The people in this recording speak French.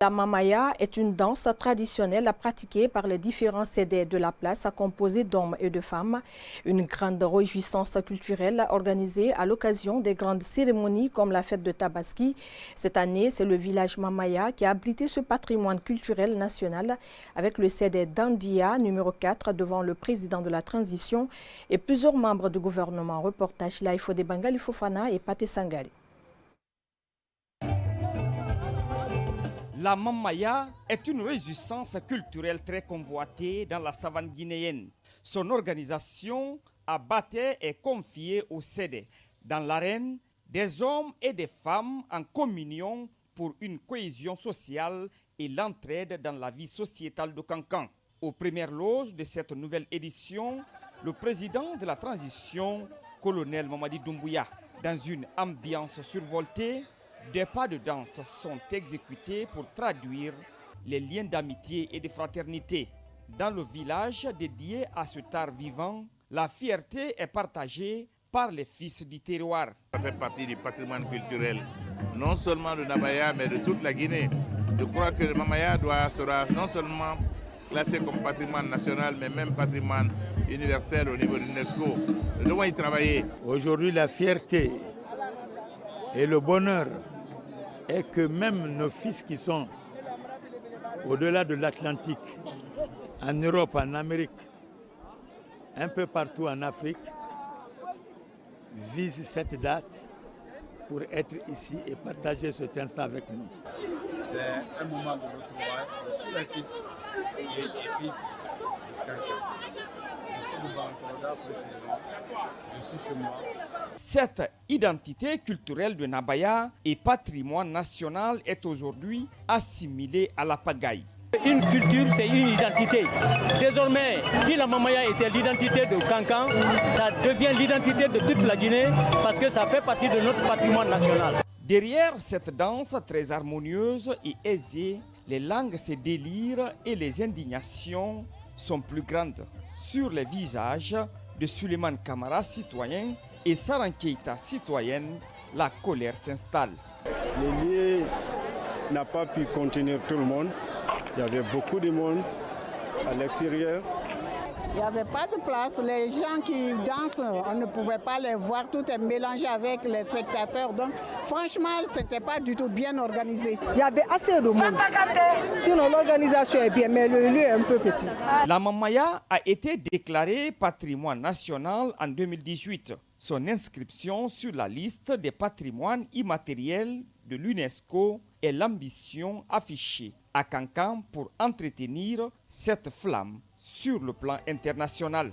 La mamaya est une danse traditionnelle pratiquée par les différents cédés de la place, composée d'hommes et de femmes. Une grande réjouissance culturelle organisée à l'occasion des grandes cérémonies comme la fête de Tabaski. Cette année, c'est le village mamaya qui a abrité ce patrimoine culturel national avec le cédé d'Andia numéro 4 devant le président de la transition et plusieurs membres du gouvernement. Reportage Laïfo de Bangali Fofana et Paté Sangari. La mamaya est une réjouissance culturelle très convoitée dans la savane guinéenne. Son organisation abattée est confiée au cédé. Dans l'arène, des hommes et des femmes en communion pour une cohésion sociale et l'entraide dans la vie sociétale de Kankan. Aux premières loges de cette nouvelle édition, le président de la transition, colonel Mamadi Doumbouya, dans une ambiance survoltée, des pas de danse sont exécutés pour traduire les liens d'amitié et de fraternité. Dans le village dédié à ce art vivant, la fierté est partagée par les fils du terroir. Ça fait partie du patrimoine culturel, non seulement de Nabaya, mais de toute la Guinée. Je crois que le mamaya sera non seulement classé comme patrimoine national, mais même patrimoine universel au niveau de l'UNESCO. Nous devons y travailler. Aujourd'hui, la fierté et le bonheur est que même nos fils qui sont au-delà de l'Atlantique, en Europe, en Amérique, un peu partout en Afrique, visent cette date pour être ici et partager cet instant avec nous. C'est un moment de retrouvailles pour tous les fils et les fils de Kankan. Je suis de Bankoda précisément, je suis chez moi. Cette identité culturelle de Nabaya et patrimoine national est aujourd'hui assimilée à la pagaille. Une culture, c'est une identité. Désormais, si la mamaya était l'identité de Kankan, ça devient l'identité de toute la Guinée parce que ça fait partie de notre patrimoine national. Derrière cette danse très harmonieuse et aisée, les langues se délirent et les indignations sont plus grandes. Sur les visages de Suleiman Kamara, citoyen, et Saran Keita, citoyenne, la colère s'installe. Le lieu n'a pas pu contenir tout le monde. Il y avait beaucoup de monde à l'extérieur. Il n'y avait pas de place. Les gens qui dansent, on ne pouvait pas les voir. Tout est mélangé avec les spectateurs. Donc, franchement, ce n'était pas du tout bien organisé. Il y avait assez de monde. Sinon, l'organisation est bien, mais le lieu est un peu petit. La mamaya a été déclarée patrimoine national en 2018. Son inscription sur la liste des patrimoines immatériels de l'UNESCO est l'ambition affichée à Kankan pour entretenir cette flamme sur le plan international.